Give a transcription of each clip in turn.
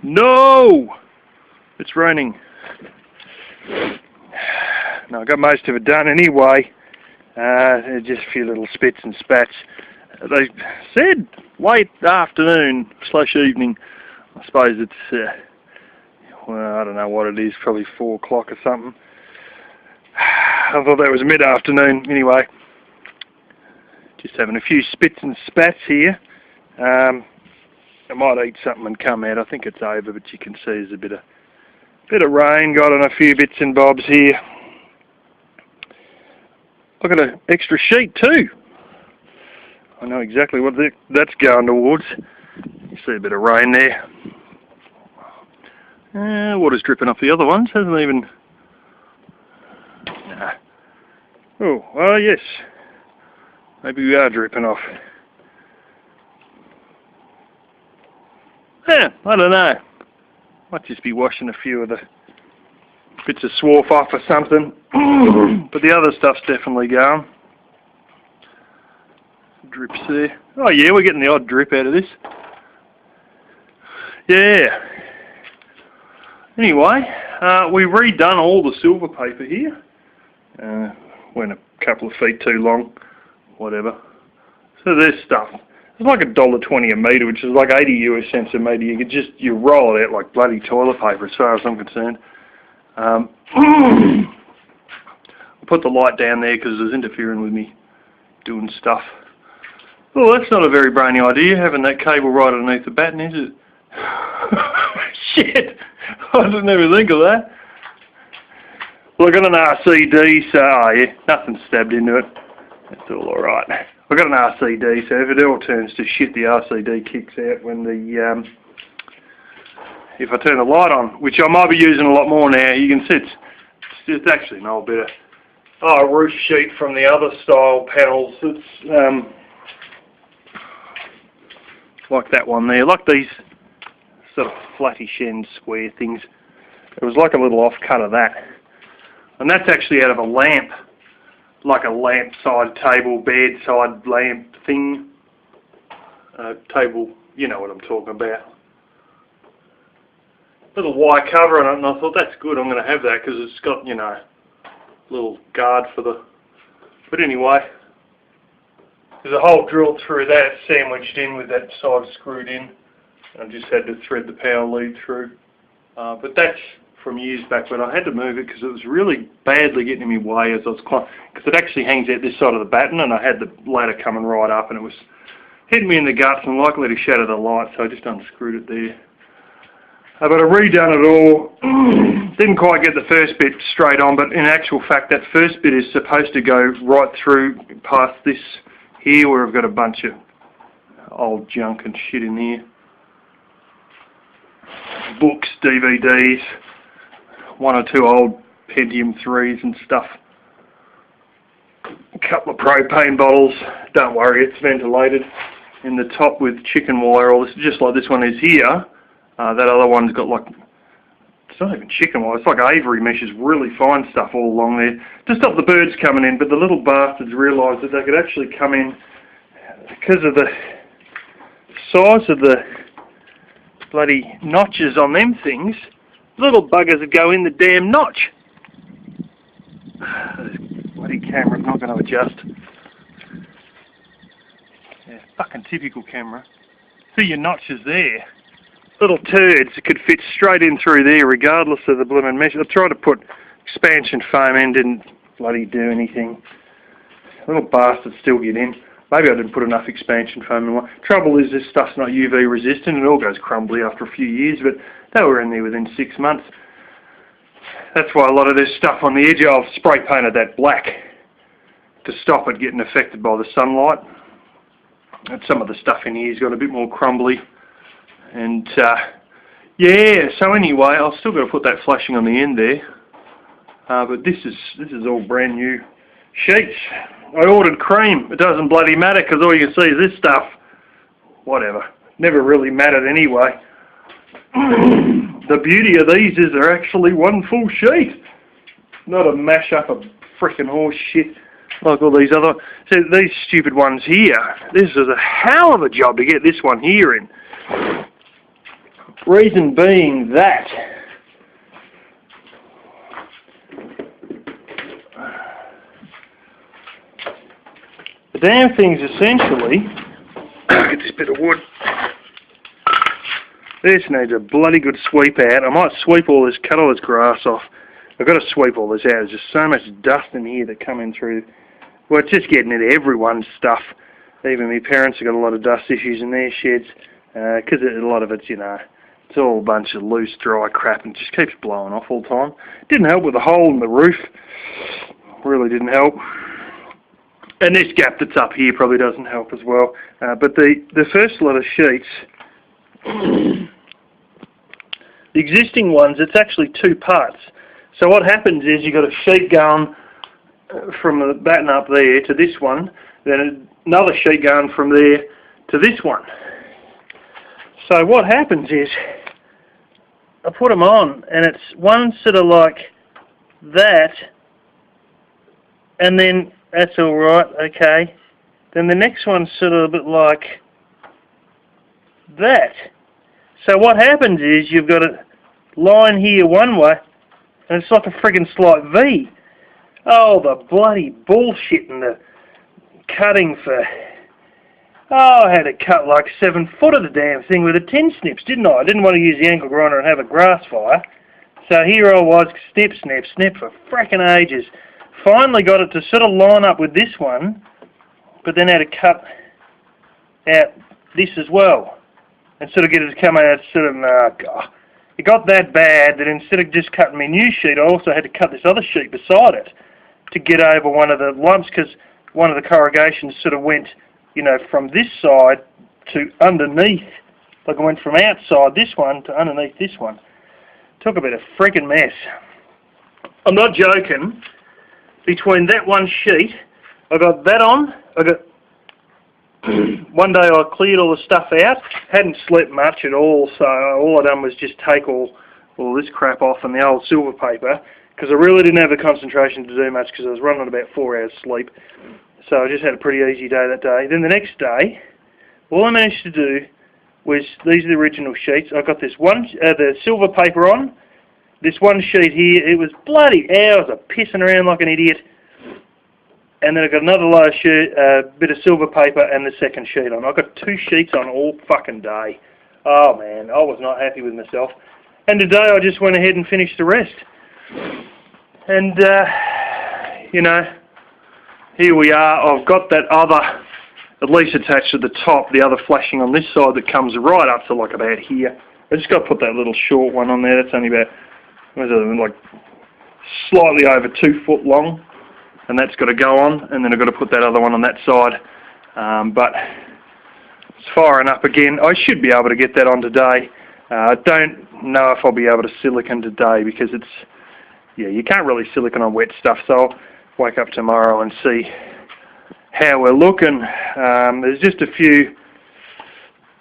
No! It's raining. No, I got most of it done anyway. Just a few little spits and spats. They said late afternoon / evening. I suppose it's, well, I don't know what it is, probably 4 o'clock or something. I thought that was mid-afternoon. Anyway, just having a few spits and spats here. I might eat something and come out. I think it's over, but you can see there's a bit of rain got on a few bits and bobs here. I've got an extra sheet too. I know exactly what that's going towards. You see a bit of rain there. Water's dripping off the other ones. Hasn't even... Nah. Oh, well, yes. Maybe we are dripping off. Yeah, I don't know. Might just be washing a few of the bits of swarf off or something. But the other stuff's definitely going. Drips there. Oh yeah, we're getting the odd drip out of this. Yeah. Anyway, we've redone all the silver paper here. Went a couple of feet too long. Whatever. So there's stuff. It's like $1.20 a metre, which is like 80 US cents a metre. You roll it out like bloody toilet paper as far as I'm concerned. I'll put the light down there because it was interfering with me doing stuff. Well, that's not a very brainy idea, having that cable right underneath the batten, is it? Shit! I didn't ever think of that. Well, I got an RCD, so oh yeah, nothing stabbed into it. That's all alright. I've got an RCD, so if it all turns to shit, the RCD kicks out when if I turn the light on, which I might be using a lot more now. You can see it's actually an old bit of roof sheet from the other style panels. It's like that one there, like these sort of flattish end square things. It was like a little off-cut of that. And that's actually out of a lamp. Like a lamp side table, bedside lamp thing. Table, you know what I'm talking about. Little wire cover on it, and I thought that's good, I'm going to have that because it's got, you know, a little guard for the... But anyway, there's a hole drilled through that, sandwiched in with that side screwed in. I just had to thread the power lead through. But that's from years back, but I had to move it because it was really badly getting in my way as I was climbing, because it actually hangs out this side of the batten, and I had the ladder coming right up, and it was hitting me in the guts and likely to shatter the light, so I just unscrewed it there. But I redone it all. Didn't quite get the first bit straight on, but in actual fact that first bit is supposed to go right through past this here where I've got a bunch of old junk and shit in here. Books, DVDs, 1 or 2 old Pentium 3s and stuff. A couple of propane bottles. Don't worry, it's ventilated in the top with chicken wire. Or just like this one is here. That other one's got like, it's not even chicken wire, it's like Avery meshes, really fine stuff all along there. To stop the birds coming in, but the little bastards realised that they could actually come in because of the size of the bloody notches on them things. Little buggers would go in the damn notch. This bloody camera's not going to adjust. Yeah, fucking typical camera. See your notches there. Little turds could fit straight in through there regardless of the blooming mesh. I tried to put expansion foam in, didn't bloody do anything. Little bastards still get in. Maybe I didn't put enough expansion foam in one. Trouble is this stuff's not UV resistant, it all goes crumbly after a few years, but they were in there within 6 months. That's why a lot of this stuff on the edge, I've spray painted that black to stop it getting affected by the sunlight. And some of the stuff in here's got a bit more crumbly. And yeah, so anyway, I've still got to put that flashing on the end there. But this is all brand new sheets. I ordered cream. It doesn't bloody matter because all you can see is this stuff. Whatever. Never really mattered anyway. The beauty of these is they're actually one full sheet. Not a mash up of frickin' horse shit like all these other... See, these stupid ones here, this is a hell of a job to get this one here in. Reason being that the damn thing's essentially, get this bit of wood, this needs a bloody good sweep out. I might sweep all this, cut all this grass off. I've got to sweep all this out. There's just so much dust in here that come in through. Well, it's just getting into everyone's stuff. Even my parents have got a lot of dust issues in their sheds, because a lot of it's, you know, it's all a bunch of loose, dry crap and it just keeps blowing off all the time. Didn't help with the hole in the roof. Really didn't help. And this gap that's up here probably doesn't help as well. But the first lot of sheets, the existing ones, it's actually two parts. So what happens is you've got a sheet going from the batten up there to this one, then another sheet going from there to this one. So what happens is I put them on and it's one sort of like that, and then that's alright, okay. Then the next one's sort of a bit like that. So what happens is you've got a line here one way and it's like a friggin' slight V. Oh, the bloody bullshit and the cutting for... Oh, I had to cut like 7 foot of the damn thing with a 10 snips, didn't I? I didn't want to use the angle grinder and have a grass fire. So here I was, snip, snip, snip for fracking ages. Finally got it to sort of line up with this one, but then had to cut out this as well. And sort of get it to come out sort of, God. It got that bad that instead of just cutting my new sheet, I also had to cut this other sheet beside it to get over one of the lumps, because one of the corrugations sort of went, you know, from this side to underneath. Like I went from outside this one to underneath this one. Took a bit of freaking mess. I'm not joking. Between that one sheet, I got that on. I got one day I cleared all the stuff out. Hadn't slept much at all, so all I done was just take all this crap off on the old silver paper, because I really didn't have the concentration to do much because I was running about 4 hours sleep. So I just had a pretty easy day that day. Then the next day, all I managed to do was, these are the original sheets. I got this one, the silver paper on, this one sheet here. It was bloody hours of pissing around like an idiot. And then I got another layer sheet, bit of silver paper, and the second sheet on. I got 2 sheets on all fucking day. Oh man, I was not happy with myself. And today I just went ahead and finished the rest. And you know, here we are. I've got that other, at least attached to the top, the other flashing on this side that comes right up to like about here. I just got to put that little short one on there. That's only about, what is it, like slightly over 2 foot long. And that's got to go on, and then I've got to put that other one on that side. But it's firing up again. I should be able to get that on today. I don't know if I'll be able to silicon today, because it's, yeah, you can't really silicon on wet stuff. So I'll wake up tomorrow and see how we're looking. There's just a few,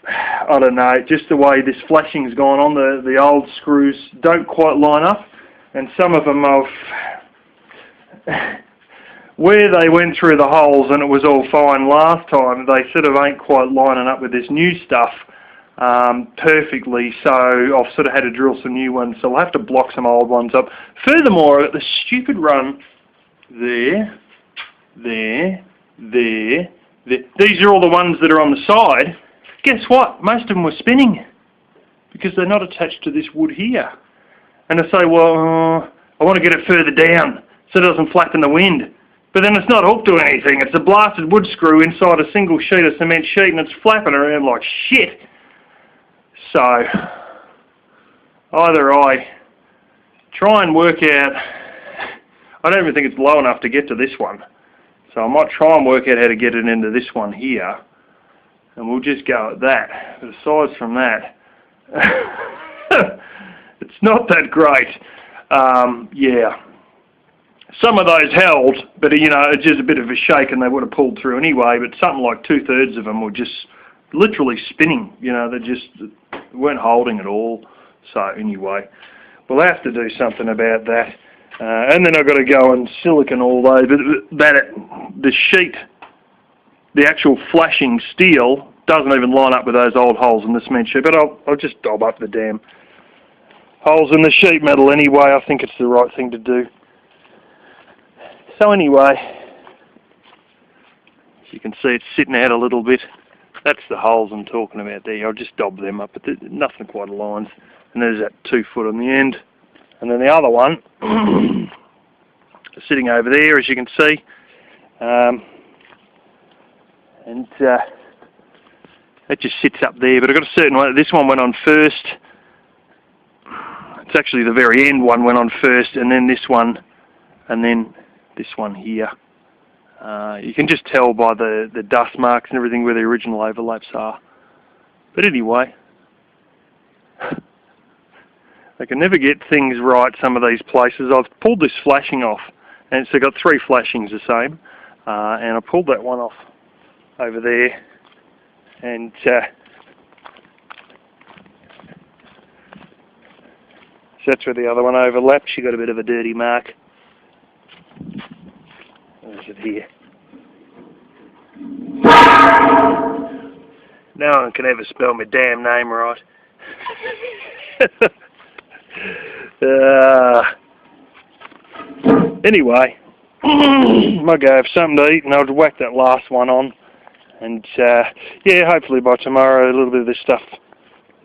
I don't know, just the way this flashing's gone on, the old screws don't quite line up, and some of them I've... where they went through the holes and it was all fine last time, they sort of ain't quite lining up with this new stuff perfectly, so I've sort of had to drill some new ones, so I'll have to block some old ones up. Furthermore, I've got the stupid run there, there, there. These are all the ones that are on the side. Guess what? Most of them were spinning because they're not attached to this wood here. And I say, well, I want to get it further down so it doesn't flap in the wind. But then it's not hooked to anything. It's a blasted wood screw inside a single sheet of cement sheet, and it's flapping around like shit. So either I try and work out, I don't even think it's low enough to get to this one. So I might try and work out how to get it into this one here, and we'll just go at that. But aside from that, it's not that great. Yeah. Some of those held, but you know, it's just a bit of a shake and they would have pulled through anyway, but something like 2/3 of them were just literally spinning, you know, they just weren't holding at all. So anyway, we'll have to do something about that. And then I've got to go and silicon all those, but the sheet, the actual flashing steel, doesn't even line up with those old holes in the cement sheet, but I'll just dob up the damn holes in the sheet metal anyway. I think it's the right thing to do. So anyway, as you can see, it's sitting out a little bit. That's the holes I'm talking about there. I'll just dob them up, but nothing quite aligns. And there's that 2 foot on the end. And then the other one, sitting over there, as you can see. That just sits up there, but I've got a certain one. This one went on first. It's actually the very end one went on first, and then this one, and then this one here. You can just tell by the dust marks and everything where the original overlaps are. But anyway, I can never get things right some of these places. I've pulled this flashing off, and it's got 3 flashings the same, and I pulled that one off over there, and so that's where the other one overlaps. You got a bit of a dirty mark. There's it here. No one can ever spell my damn name right. Anyway, might go have something to eat, and I'll whack that last one on. And yeah, hopefully by tomorrow a little bit of this stuff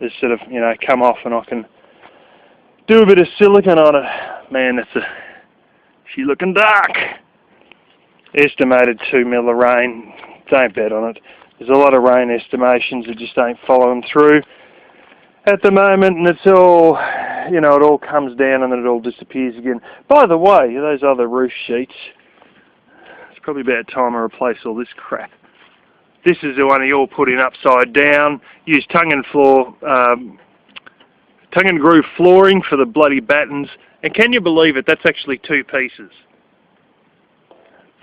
is sort of, you know, come off, and I can do a bit of silicone on it. Man, she's looking dark. Estimated 2 mil of rain. Don't bet on it. There's a lot of rain estimations that just ain't following through at the moment, and it's all, you know, it all comes down and then it all disappears again. By the way, those other roof sheets, it's probably about time I replace all this crap. This is the one you all put in upside down. Use tongue and groove flooring for the bloody battens. And can you believe it? That's actually 2 pieces.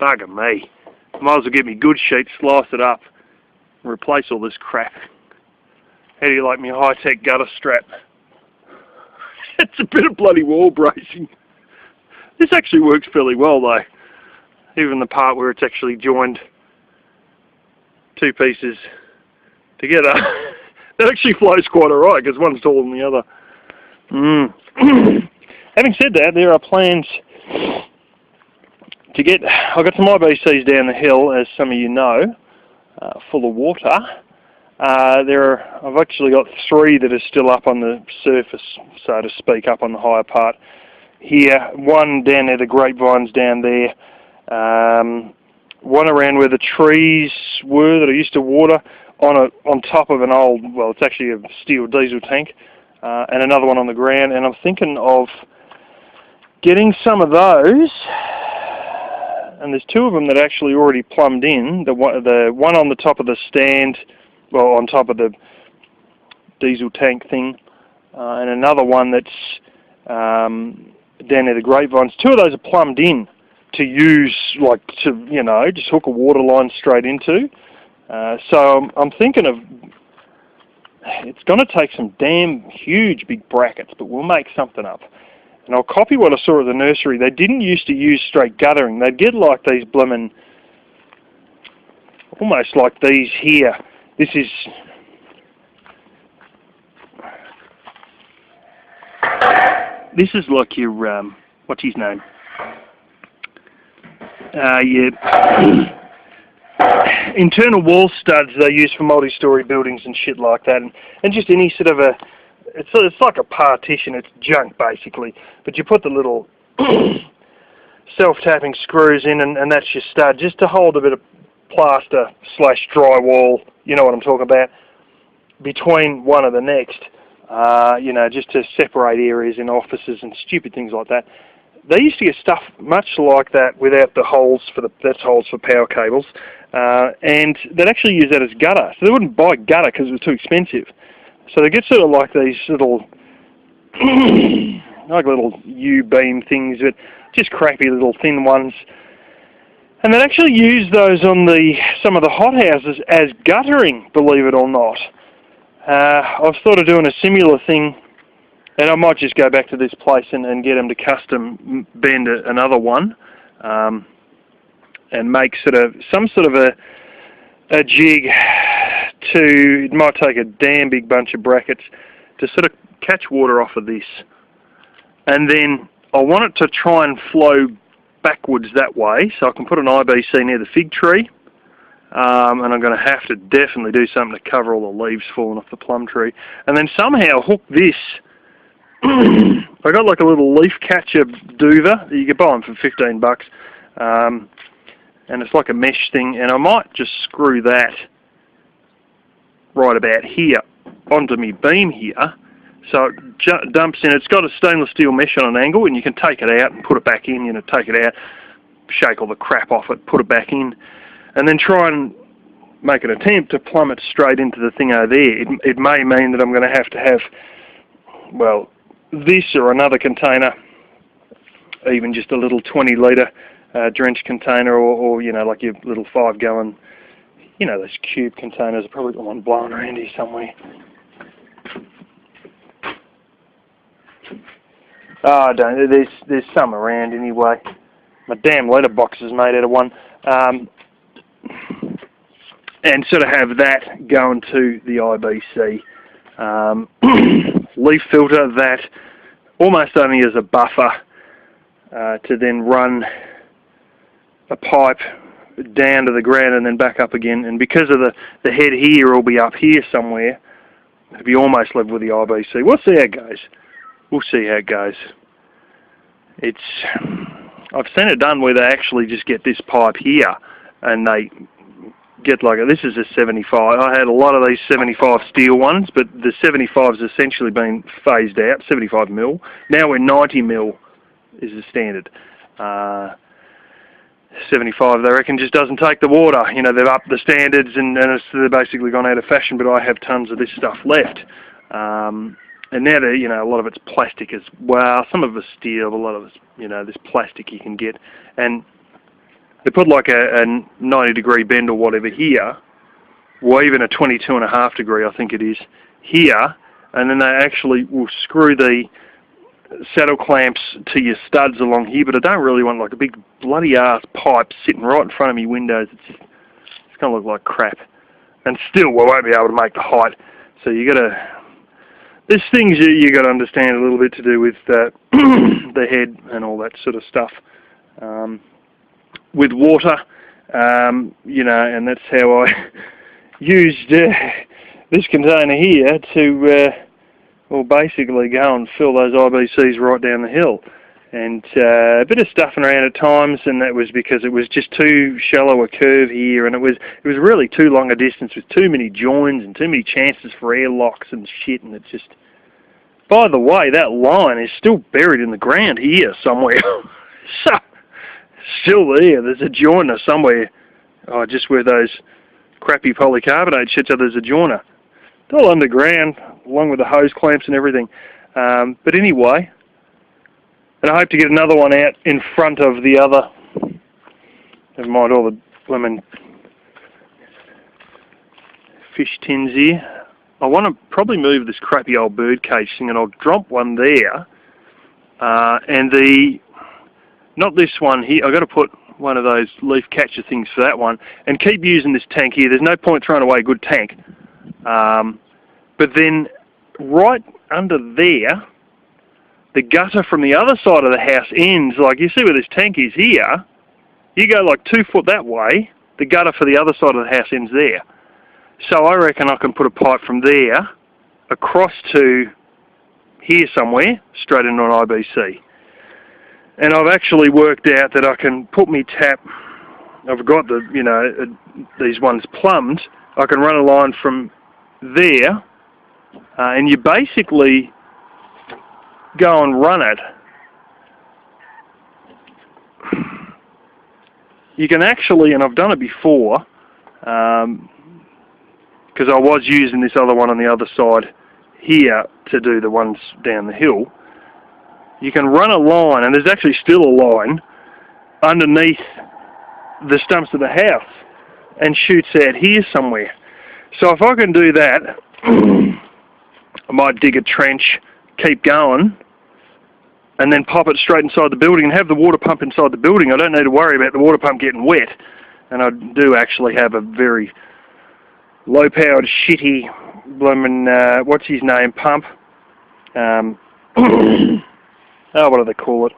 Bugger me. Might as well get me good sheet, slice it up, and replace all this crap. How do you like me high-tech gutter strap? It's a bit of bloody wall bracing. This actually works fairly well though. Even the part where it's actually joined 2 pieces together. That actually flows quite alright because one's taller than the other. Having said that, there are plans to get... I've got some IBCs down the hill, as some of you know, full of water. I've actually got 3 that are still up on the surface, so to speak, up on the higher part here. One down near the grapevines down there. One around where the trees were that I used to water on top of an old, well, it's actually a steel diesel tank, and another one on the ground. And I'm thinking of getting some of those. And there's 2 of them that are actually already plumbed in. The one on the top of the stand, well, on top of the diesel tank thing, and another one that's down near the grapevines. 2 of those are plumbed in to use, like, to, you know, just hook a water line straight into. So I'm thinking of, it's going to take some damn huge big brackets, but we'll make something up. And I'll copy what I saw at the nursery. They didn't used to use straight guttering. They'd get like these blimmin', almost like these here. This is, like your, what's his name? Your internal wall studs they use for multi-story buildings and shit like that. And just any sort of it's like a partition. It's junk basically. But you put the little self-tapping screws in, and that's your stud, just to hold a bit of plaster / drywall, you know what I'm talking about, between one and the next, you know, just to separate areas in offices and stupid things like that. They used to get stuff much like that without the holes that's holes for power cables, and they'd actually use that as gutter. So they wouldn't buy gutter because it was too expensive. So they get sort of like these little, like little U-beam things, but just crappy little thin ones. And they'd actually use those on some of the hothouses as guttering, believe it or not. I've thought of doing a similar thing, and I might just go back to this place and get them to custom bend another one, and make some sort of a jig it might take a damn big bunch of brackets to sort of catch water off of this. And then I want it to try and flow backwards that way, so I can put an IBC near the fig tree. And I'm going to have to definitely do something to cover all the leaves falling off the plum tree. And then somehow hook this. I got like a little leaf catcher duver. You can buy them for $15. And it's like a mesh thing. And I might just screw that right about here onto my beam here. So it dumps in. It's got a stainless steel mesh on an angle, and you can take it out and put it back in. You know, take it out, shake all the crap off it, put it back in. And then try and make an attempt to plumb it straight into the thing over there. It may mean that I'm going to have, well, this or another container, even just a little 20-litre drench container, or you know, like your little 5-gallon, you know, those cube containers. I've probably got one blowing around here somewhere. Oh, I don't. There's some around anyway. My damn letterbox is made out of one. And sort of have that going to the IBC. Leaf filter that almost only as a buffer to then run a pipe down to the ground and then back up again. And because of the head here will be up here somewhere, it'll be almost level with the IBC. We'll see how it goes. We'll see how it goes. I've seen it done where they actually just get this pipe here and they get like this is a 75. I had a lot of these 75 steel ones, but the 75's essentially been phased out, 75 mil. Now we're 90 mil is the standard. 75, they reckon, just doesn't take the water. You know, they've upped the standards and they're basically gone out of fashion, but I have tons of this stuff left. And now, you know, a lot of it's plastic as well. Some of it's steel, a lot of it's, you know, this plastic you can get. And they put like a 90-degree bend or whatever here, or even a 22.5 degree, I think it is, here, and then they actually will screw the saddle clamps to your studs along here, but I don't really want like a big bloody ass pipe sitting right in front of me windows. It's going to look like crap. And still, we won't be able to make the height. So you got to... There's things you got to understand a little bit to do with the head and all that sort of stuff. With water, you know, and that's how I used this container here to, well, basically go and fill those IBCs right down the hill. And a bit of stuffing around at times, and that was because it was just too shallow a curve here, and it was really too long a distance with too many joins and too many chances for airlocks and shit, and it's just... By the way, that line is still buried in the ground here somewhere. So, still there. There's a joiner somewhere. Oh, just where those crappy polycarbonate shits are, there's a joiner. It's all underground, along with the hose clamps and everything. But anyway, and I hope to get another one out in front of the other. Never mind all the lemon fish tins here. I want to probably move this crappy old birdcage thing, and I'll drop one there. And not this one here, I've got to put one of those leaf catcher things for that one, and keep using this tank here. There's no point throwing away a good tank. But then right under there, the gutter from the other side of the house ends, like you see where this tank is here, you go like 2 foot that way, the gutter for the other side of the house ends there. So I reckon I can put a pipe from there across to here somewhere, straight into an IBC. And I've actually worked out that I can put me tap, I've got the, you know, these ones plumbed, I can run a line from there, and you basically go and run it. You can actually, and I've done it before, because I was using this other one on the other side here to do the ones down the hill. You can run a line, and there's actually still a line underneath the stumps of the house and shoots out here somewhere. So if I can do that, I might dig a trench, keep going, and then pop it straight inside the building and have the water pump inside the building. I don't need to worry about the water pump getting wet. And I do actually have a very low-powered, shitty, blooming, what's his name, pump. Oh, what do they call it?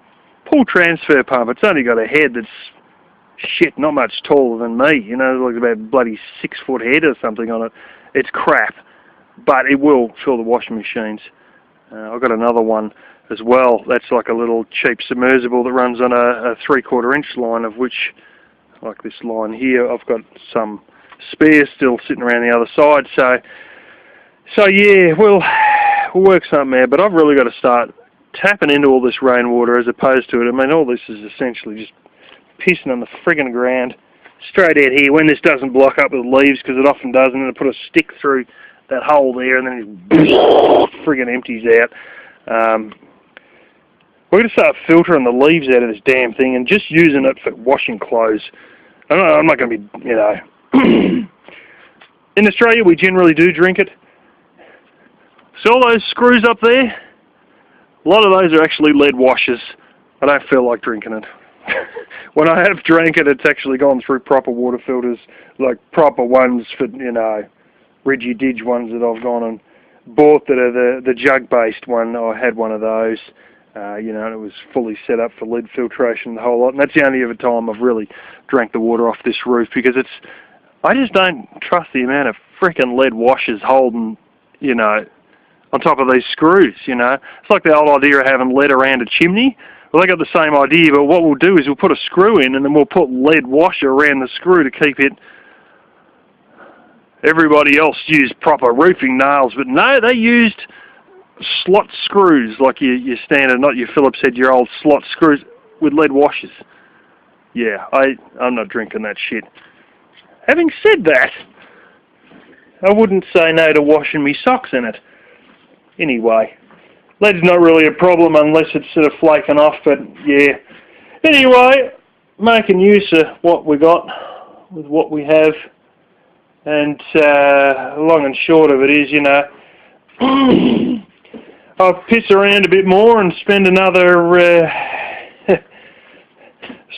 Pull transfer pump. It's only got a head that's shit, not much taller than me. You know, like about bloody 6-foot head or something on it. It's crap, but it will fill the washing machines. I've got another one as well. That's like a little cheap submersible that runs on a 3/4 inch line, of which, like this line here, I've got some spare still sitting around the other side. So yeah, we'll work something out. But I've really got to start tapping into all this rainwater as opposed to it. I mean, all this is essentially just pissing on the friggin' ground straight out here when this doesn't block up with leaves, because it often does, and then I put a stick through that hole there and then it friggin' empties out. We're going to start filtering the leaves out of this damn thing and just using it for washing clothes. I'm not going to be, you know... In Australia, we generally do drink it. So all those screws up there, a lot of those are actually lead washers. I don't feel like drinking it. When I have drank it, it's actually gone through proper water filters, like proper ones for, you know, Reggie-Didge ones that I've gone and bought that are the jug-based one. I had one of those, you know, and it was fully set up for lead filtration, the whole lot. And that's the only other time I've really drank the water off this roof, because I just don't trust the amount of frickin' lead washers holding, you know, on top of these screws, you know. It's like the old idea of having lead around a chimney. Well, they got the same idea, but what we'll do is we'll put a screw in and then we'll put lead washer around the screw to keep it... Everybody else used proper roofing nails, but no, they used slot screws, like your standard, not your Phillips head, your old slot screws with lead washers. Yeah, I'm not drinking that shit. Having said that, I wouldn't say no to washing me socks in it. Anyway, lead's not really a problem unless it's sort of flaking off, but yeah. Anyway, making use of what we got with what we have, and long and short of it is, you know, I'll piss around a bit more and spend another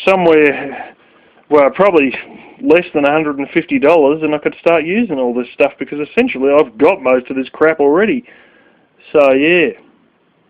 somewhere, well, probably less than $150, and I could start using all this stuff, because essentially I've got most of this crap already. So yeah,